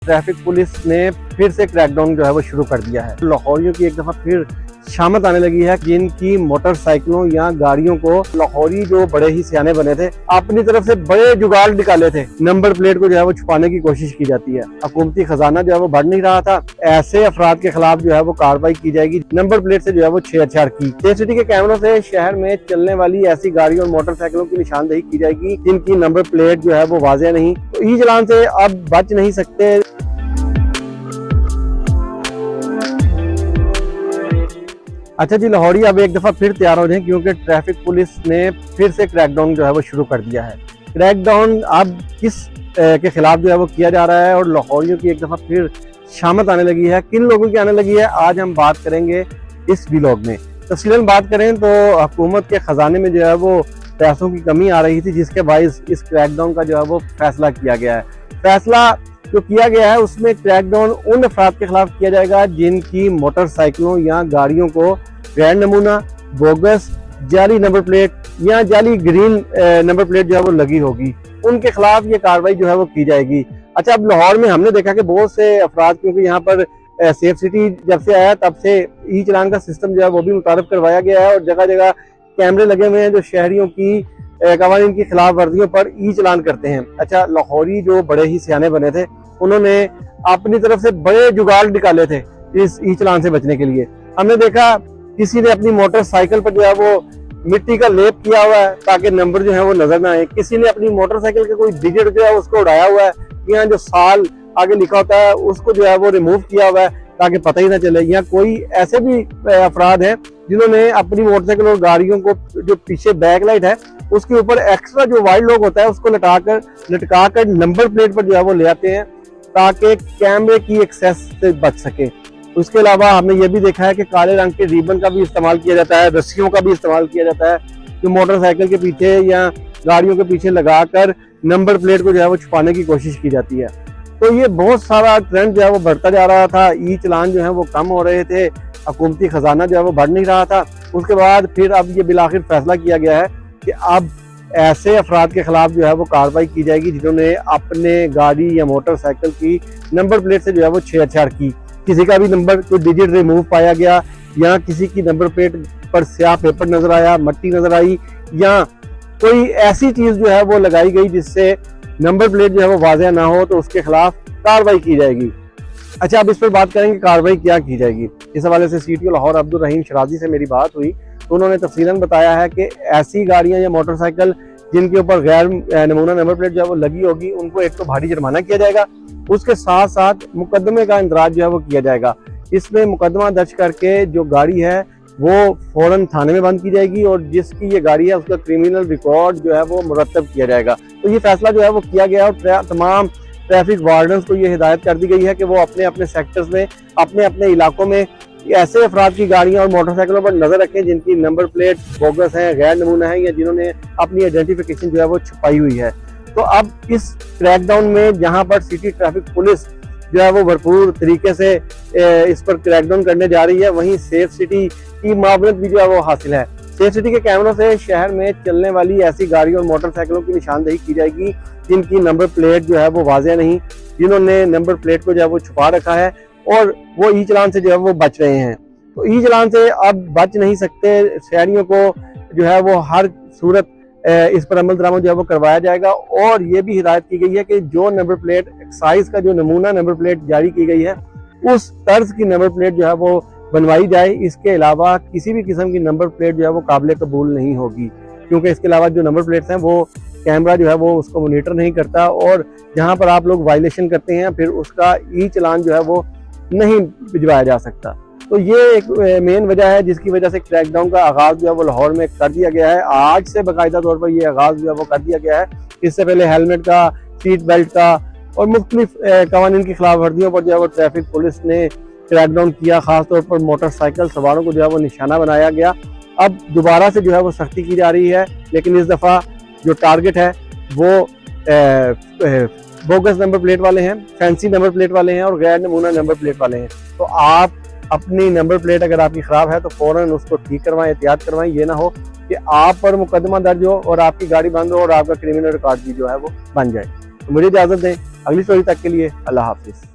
Traffic police ने फिर से क्रैकडाउन जो है वो शुरू कर दिया है। लाहौरियों की एक दफा फिर शामत आने लगी है, जिनकी मोटरसाइकिलों या गाड़ियों को लाहौरी जो बड़े ही सियाने बने थे अपनी तरफ से बड़े जुगाड़ निकाले थे, नंबर प्लेट को जो है वो छुपाने की कोशिश की जाती है। हुकूमती खजाना जो है वो बढ़ नहीं रहा था, ऐसे अफराद के खिलाफ जो है वो कार्रवाई की जाएगी। नंबर प्लेट से जो है वो छेड़छाड़ की। सेफ सिटी के कैमरों से शहर में चलने वाली ऐसी गाड़ियों और मोटरसाइकिलों की निशानदेही की जाएगी जिनकी नंबर प्लेट जो है वो वाज़ेह नहीं। तो ई चालान से अब बच नहीं सकते। अच्छा जी, लाहौरी अब एक दफा फिर तैयार हो जाएं, क्योंकि ट्रैफिक पुलिस ने फिर से क्रैकडाउन जो है वो शुरू कर दिया है। क्रैकडाउन अब किस के खिलाफ जो है वो किया जा रहा है और लाहौरियों की एक दफा फिर शामत आने लगी है, किन लोगों की आने लगी है, आज हम बात करेंगे इस व्लॉग में। तफसीलन बात करें तो हुकूमत के खजाने में जो है वो पैसों की कमी आ रही थी, जिसके बाइस इस क्रैकडाउन का जो है वो फैसला किया गया है। फैसला जो किया गया है उसमें क्रैकडाउन उन अफराद के खिलाफ किया जाएगा जिनकी मोटरसाइकिलों या गाड़ियों को गैर नमूना, बोगस, जाली नंबर प्लेट या जाली ग्रीन नंबर प्लेट जो है वो लगी होगी, उनके खिलाफ ये कार्रवाई जो है वो की जाएगी। अच्छा, अब लाहौर में हमने देखा कि बहुत से अफराद, क्योंकि यहाँ पर सेफ सिटी जब से आया तब से ई चालान का सिस्टम जो है वो भी मुतारफ करवाया गया है और जगह जगह कैमरे लगे हुए हैं जो शहरियों की कवानीन की खिलाफ वर्जियों पर ई चालान करते हैं। अच्छा, लाहौरी जो बड़े ही सियाने बने थे उन्होंने अपनी तरफ से बड़े जुगाड़ निकाले थे इस ई चालान से बचने के लिए। हमने देखा किसी ने अपनी मोटरसाइकिल पर जो है वो मिट्टी का लेप किया हुआ है ताकि नंबर जो है वो नजर ना आए। किसी ने अपनी मोटरसाइकिल के कोई डिजिट जो है उसको उड़ाया हुआ है, यहाँ जो साल आगे लिखा होता है उसको जो है वो रिमूव किया हुआ है ताकि पता ही ना चले। या कोई ऐसे भी अफराद हैं जिन्होंने अपनी मोटरसाइकिल और गाड़ियों को जो पीछे बैक लाइट है उसके ऊपर एक्स्ट्रा जो वाइट लॉक होता है उसको लटका कर नंबर प्लेट पर जो है वो ले आते हैं ताकि कैमरे की एक्सेस से बच सके। उसके अलावा हमने ये भी देखा है कि काले रंग के रिबन का भी इस्तेमाल किया जाता है, रस्सियों का भी इस्तेमाल किया जाता है जो मोटरसाइकिल के पीछे या गाड़ियों के पीछे लगाकर नंबर प्लेट को जो है वो छुपाने की कोशिश की जाती है। तो ये बहुत सारा ट्रेंड जो है वो बढ़ता जा रहा था। ई चालान जो है वो कम हो रहे थे, हुकूमती खजाना जो है वो बढ़ नहीं रहा था। उसके बाद फिर अब ये बिलाखिर फैसला किया गया है कि अब ऐसे अफराद के खिलाफ जो है वो कार्रवाई की जाएगी जिन्होंने अपने गाड़ी या मोटरसाइकिल की नंबर प्लेट से जो है वो छेड़छाड़ की। किसी का भी नंबर कोई डिजिट रिमूव पाया गया या किसी की नंबर प्लेट पर स्याह पेपर नजर आया, मट्टी नजर आई या कोई ऐसी चीज जो है वो लगाई गई जिससे नंबर प्लेट जो है वो वाज़ेह ना हो, तो उसके खिलाफ कार्रवाई की जाएगी। अच्छा, अब इस पर बात करेंगे कार्रवाई क्या की जाएगी। इस हवाले से सीटीओ लाहौर अब्दुल रहीम शराजी से मेरी बात हुई तो उन्होंने तफसीलन बताया है कि ऐसी गाड़ियां या मोटरसाइकिल जिनके ऊपर गैर नमूना नंबर प्लेट जो है वो लगी होगी उनको एक तो भारी जुर्माना किया जाएगा, उसके साथ साथ मुकदमे का इंदराज जो है वो किया जाएगा। इसमें मुकदमा दर्ज करके जो गाड़ी है वो फौरन थाने में बंद की जाएगी और जिसकी ये गाड़ी है उसका क्रिमिनल रिकॉर्ड जो है वो मुरतब किया जाएगा। तो ये फैसला जो है वो किया गया और तमाम ट्रैफिक वार्डन्स को ये हिदायत कर दी गई है कि वो अपने अपने सेक्टर्स में अपने अपने इलाकों में ऐसे अफराद की गाड़ियां और मोटरसाइकिलों पर नजर रखें जिनकी नंबर प्लेट बोगस है, गैर नमूना है या जिन्होंने अपनी आइडेंटिफिकेशन जो है वो छुपाई हुई है। तो अब इस क्रैकडाउन में जहां पर सिटी ट्रैफिक पुलिस जो है वो भरपूर तरीके से इस पर क्रैकडाउन करने जा रही है, वहीं सेफ सिटी की मावनत भी जो है वो हासिल है। सेफ सिटी के कैमरों से शहर में चलने वाली ऐसी गाड़ियों और मोटरसाइकिलों की निशानदेही की जाएगी जिनकी नंबर प्लेट जो है वो वाज़ेह नहीं, जिन्होंने नंबर प्लेट को जो है वो छुपा रखा है और वो ई चालान से जो है वो बच रहे हैं। तो ई चालान से अब बच नहीं सकते। शहरियों को जो है वो हर सूरत इस पर अमल दरामद जो है वो करवाया जाएगा और ये भी हिदायत की गई है कि जो नंबर प्लेट एक्साइज का जो नमूना नंबर प्लेट जारी की गई है उस तर्ज की नंबर प्लेट जो है वो बनवाई जाए। इसके अलावा किसी भी किस्म की नंबर प्लेट जो है वो काबिल कबूल नहीं होगी, क्योंकि इसके अलावा जो नंबर प्लेट्स हैं वो कैमरा जो है वो उसको मॉनिटर नहीं करता और जहां पर आप लोग वायलेशन करते हैं फिर उसका ई चालान जो है वो नहीं भिजवाया जा सकता। तो ये एक मेन वजह है जिसकी वजह से क्रैकडाउन का आगाज जो है वो लाहौर में कर दिया गया है। आज से बाकायदा तौर पर ये आगाज जो है वो कर दिया गया है। इससे पहले हेलमेट का, सीट बेल्ट का और मुख्तलिफ कवानीन की खिलाफ वर्जियों पर जो है वो ट्रैफिक पुलिस ने क्रैकडाउन किया। खासतौर पर मोटरसाइकिल सवारों को जो है वो निशाना बनाया गया। अब दोबारा से जो है वो सख्ती की जा रही है, लेकिन इस दफा जो टारगेट है वो बोगस नंबर प्लेट वाले हैं, फैंसी नंबर प्लेट वाले हैं और गैर नमूना नंबर प्लेट वाले हैं। तो आप अपनी नंबर प्लेट अगर आपकी खराब है तो फौरन उसको ठीक करवाएं, एहतियात करवाएं। ये ना हो कि आप पर मुकदमा दर्ज हो और आपकी गाड़ी बंद हो और आपका क्रिमिनल रिकॉर्ड भी जो है वो बन जाए। तो मुझे इजाजत दें, अगली स्टोरी तक के लिए अल्लाह हाफिज।